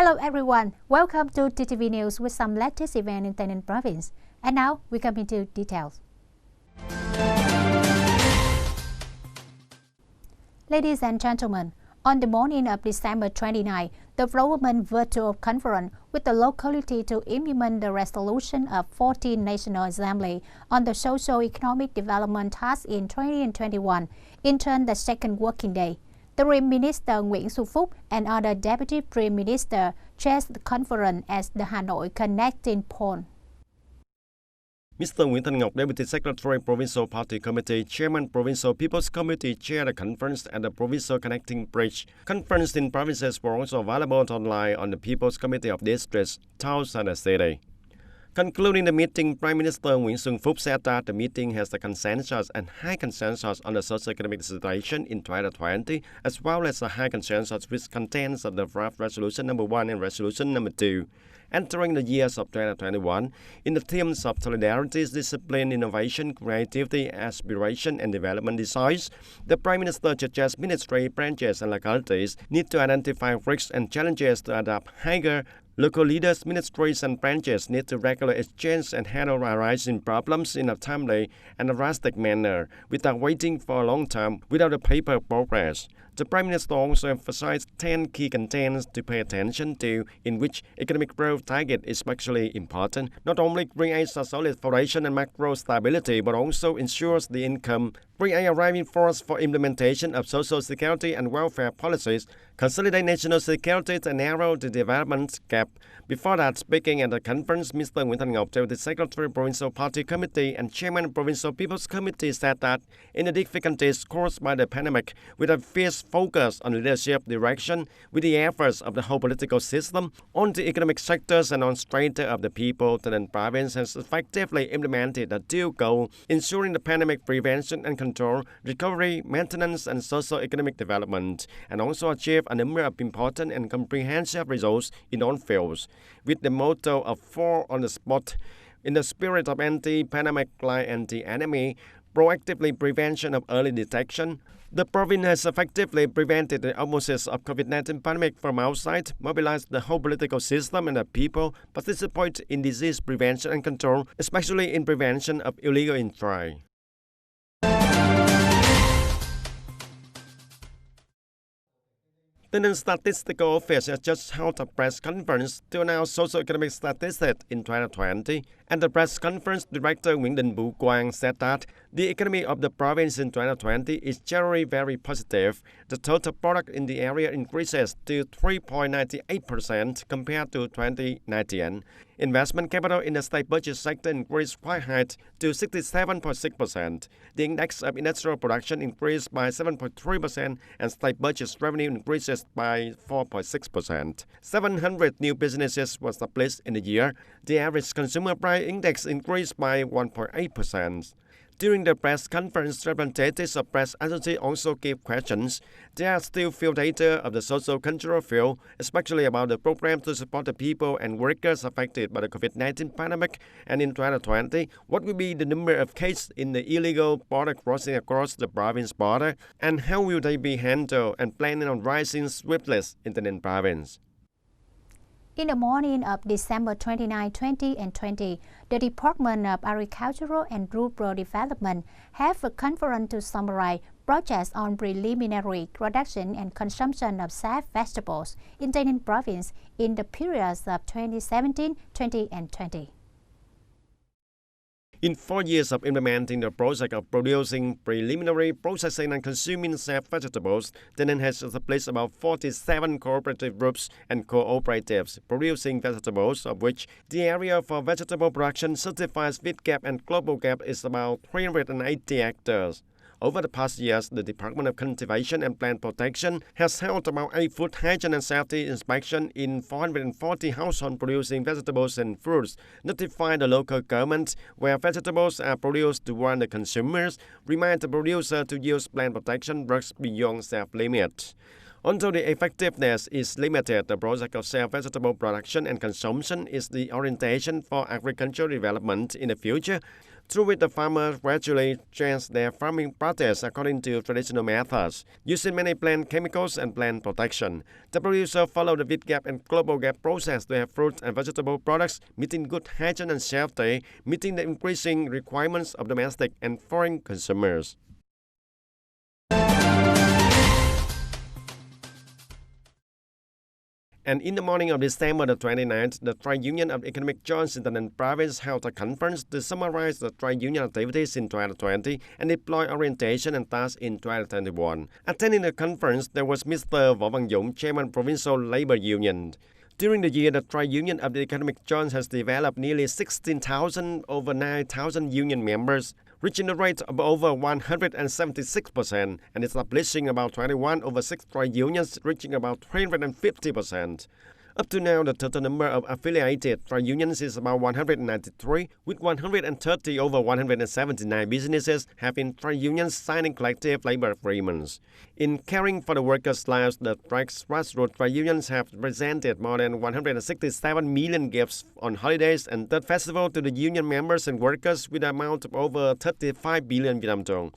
Hello everyone, welcome to TTV News with some latest event in Tay Ninh province. And now we come into details. Ladies and gentlemen, on the morning of December 29, the government virtual conference with the locality to implement the resolution of 14th National Assembly on the socio-economic development task in 2021 entered the second working day. The Prime Minister Nguyễn Xuân Phúc and other Deputy Prime Minister chaired the conference as the Hanoi connecting point. Mr. Nguyễn Thanh Ngọc, Deputy Secretary, Provincial Party Committee, Chairman, Provincial People's Committee, chaired the conference at the Provincial Connecting Bridge. Conference in provinces were also available online on the People's Committee of Districts, Towns and the City. Concluding the meeting, Prime Minister Nguyễn Xuân Phúc said that the meeting has a consensus and high consensus on the socio-economic situation in 2020, as well as a high consensus with contents of the draft Resolution number 1 and Resolution number 2. Entering the years of 2021, in the themes of solidarity, discipline, innovation, creativity, aspiration, and development desires, the Prime Minister suggests ministry, branches, and localities need to identify risks and challenges to adapt higher. Local leaders, ministries, and branches need to regularly exchange and handle arising problems in a timely and drastic manner without waiting for a long time without a paper progress. The Prime Minister also emphasized 10 key contents to pay attention to, in which economic growth target is especially important. Not only creates a solid foundation and macro stability, but also ensures the income, create a driving force for implementation of social security and welfare policies, consolidate national security and narrow the development gap. Before that, speaking at the conference, Mr. Nguyễn Thanh Ngọc, Deputy Secretary, Provincial Party Committee and Chairman, Provincial People's Committee, said that in the difficulties caused by the pandemic, with a fierce focus on leadership direction, with the efforts of the whole political system, on the economic sectors and on strength of the people, Tay Ninh province has effectively implemented a dual goal, ensuring the pandemic prevention and control, recovery, maintenance, and socio-economic development, and also achieve a number of important and comprehensive results in all fields, with the motto of 4 on the spot, in the spirit of anti-pandemic like anti-enemy, proactively prevention of early detection. The province has effectively prevented the outbreaks of COVID-19 pandemic from outside, mobilized the whole political system and the people, participate in disease prevention and control, especially in prevention of illegal entry. The Tay Ninh Statistical Office has just held a press conference to announce socio-economic statistics in 2020, and the press conference director Nguyễn Đình Vũ Quang said that the economy of the province in 2020 is generally very positive. The total product in the area increases to 3.98% compared to 2019. Investment capital in the state budget sector increased quite high to 67.6%. The index of industrial production increased by 7.3% and state budget revenue increases by 4.6%. 700 new businesses were established in the year. The average consumer price index increased by 1.8%. During the press conference, representatives of press agencies also gave questions. There are still few data of the social-cultural field, especially about the program to support the people and workers affected by the COVID-19 pandemic. And in 2020, what will be the number of cases in the illegal border crossing across the province border, and how will they be handled, and planning on rising swiftly in the Tay Ninh province. In the morning of December 29, 20 and 20, the Department of Agricultural and Rural Development held a conference to summarize projects on preliminary production and consumption of said vegetables in Tay Ninh province in the periods of 2017, 20 and 20. In 4 years of implementing the project of producing, preliminary processing and consuming said vegetables, Tay Ninh has established about 47 cooperative groups and cooperatives producing vegetables, of which the area for vegetable production certified VITGAP and Global Gap is about 380 hectares. Over the past years, the Department of Cultivation and Plant Protection has held about 8 food hygiene and safety inspection in 440 households producing vegetables and fruits, notify the local government where vegetables are produced to warn the consumers, remind the producer to use plant protection drugs beyond self-limit. Although the effectiveness is limited, the project of self-vegetable production and consumption is the orientation for agricultural development in the future. through which the farmers gradually change their farming practice according to traditional methods, using many plant chemicals and plant protection. The producer follow the big gap and global gap process to have fruit and vegetable products meeting good hygiene and safety, meeting the increasing requirements of domestic and foreign consumers. And in the morning of December the 29th, the Trade Union of Economic Zones in Tay Ninh Province held a conference to summarize the trade union activities in 2020 and deploy orientation and tasks in 2021. Attending the conference, there was Mr. Võ Văn Dũng, Chairman Provincial Labor Union. During the year, the Trade Union of the Economic Zones has developed nearly 16,000 over 9,000 union members, reaching a rate of over 176% and establishing about 21 over 6 trade unions, reaching about 350%. Up to now, the total number of affiliated trade unions is about 193, with 130 over 179 businesses having trade unions signing collective labor agreements. In caring for the workers' lives, the grassroots trade unions have presented more than 167 million gifts on holidays and third festival to the union members and workers with an amount of over 35 billion Vietnam dong.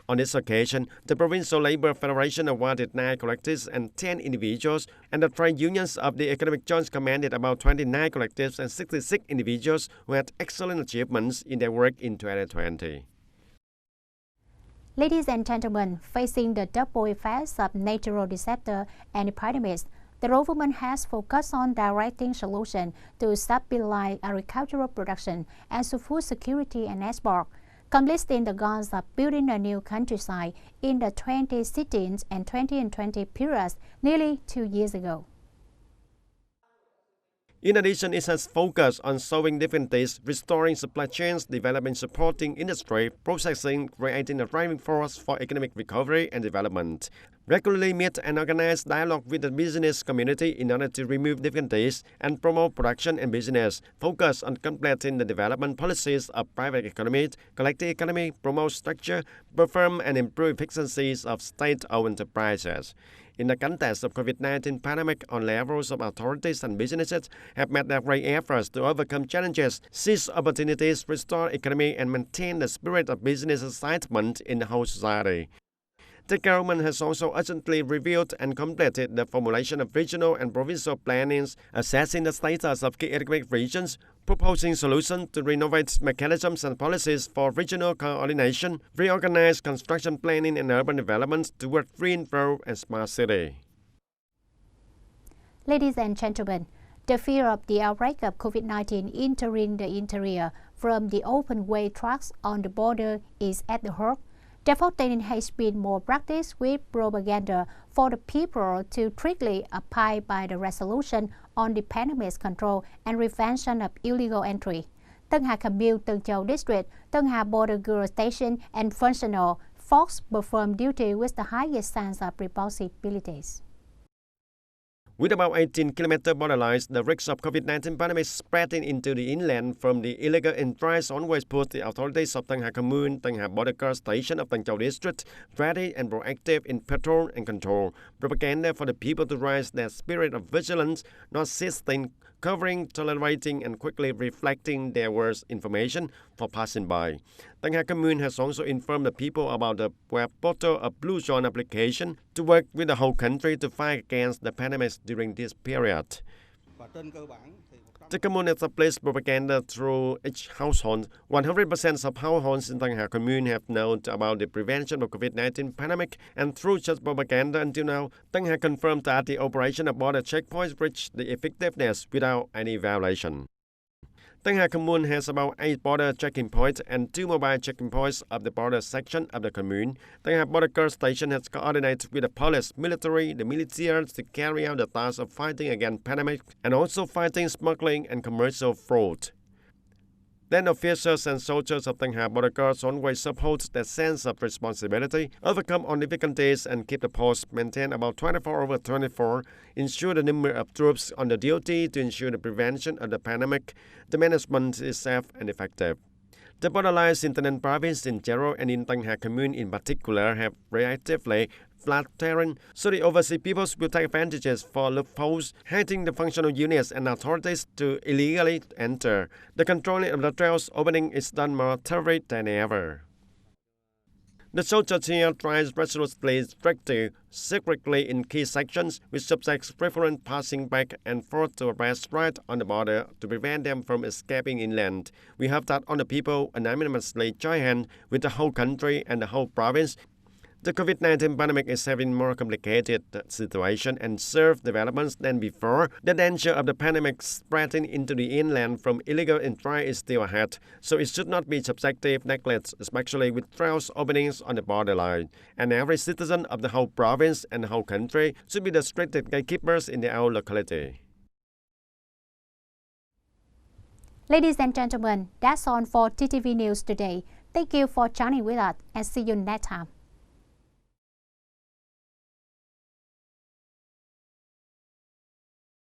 On this occasion, the Provincial Labor Federation awarded 9 collectives and 10 individuals, and the trade unions of the economic zones commended about 29 collectives and 66 individuals who had excellent achievements in their work in 2020. Ladies and gentlemen, facing the double effects of natural disaster and epidemics, the government has focused on directing solutions to stabilize agricultural production and to food security and export, completing the goals of building a new countryside in the 2016 and 2020 periods nearly 2 years ago. In addition, it has focused on solving difficulties, restoring supply chains, developing supporting industry, processing, creating a driving force for economic recovery and development. Regularly meet and organize dialogue with the business community in order to remove difficulties and promote production and business. Focus on completing the development policies of private economy, collective economy, promote structure, perform and improve efficiencies of state-owned enterprises. In the context of COVID-19 pandemic, all levels of authorities and businesses have made their great efforts to overcome challenges, seize opportunities, restore economy, and maintain the spirit of business excitement in the whole society. The government has also urgently reviewed and completed the formulation of regional and provincial plannings, assessing the status of key economic regions, proposing solutions to renovate mechanisms and policies for regional coordination, reorganize construction planning and urban development toward green growth and smart city. Ladies and gentlemen, the fear of the outbreak of COVID-19 entering the interior from the open-way trucks on the border is at the heart. Therefore, Tay Ninh has been more practiced with propaganda for the people to strictly abide by the resolution on the pandemic control and prevention of illegal entry. Ha Commune, Tân Châu District, Tân Hà Border Guard Station and functional force perform duty with the highest sense of responsibilities. With about 18 kilometer border lines, the risk of COVID-19 pandemic spreading into the inland from the illegal entrance always put the authorities of Ha Commune, Tân Hà Border Guard Station of Tân Châu District ready and proactive in patrol and control. Propaganda for the people to raise their spirit of vigilance, not ceasing, covering, tolerating, and quickly reflecting their words information for passing by. Ha Commune has also informed the people about the web portal of Blue Zone application to work with the whole country to fight against the pandemic during this period. The commune established propaganda through each household. 100% of households in Ha Commune have known about the prevention of COVID-19 pandemic, and through such propaganda until now, Ha confirmed that the operation of border checkpoints reached the effectiveness without any violation. Ha Commune has about 8 border checking points and 2 mobile checking points of the border section of the commune. Hà Border Guard Station has coordinated with the police, military, the militias to carry out the task of fighting against pandemic and also fighting smuggling and commercial fraud. Then officers and soldiers of Ha Border Guards always uphold their sense of responsibility, overcome all difficulties and keep the post maintained about 24/24, ensure the number of troops on the duty to ensure the prevention of the pandemic. The management is safe and effective. The borderlines in Tay Ninh province in general and in Ha Commune in particular have relatively flat terrain, so the overseas peoples will take advantages for loopholes, hiding the functional units and authorities to illegally enter. The controlling of the trails opening is done more thoroughly than ever. The soldiers here tries resolutely strictly, secretly in key sections, with subjects preferring passing back and forth to arrest right on the border to prevent them from escaping inland. We hope that all the people unanimously join hands with the whole country and the whole province. The COVID-19 pandemic is having more complicated situation and serve developments than before. The danger of the pandemic spreading into the inland from illegal entry is still ahead, so it should not be subjective neglect, especially with trails openings on the borderline. And every citizen of the whole province and the whole country should be the strict gatekeepers in their own locality. Ladies and gentlemen, that's all for TTV News today. Thank you for joining with us and see you next time.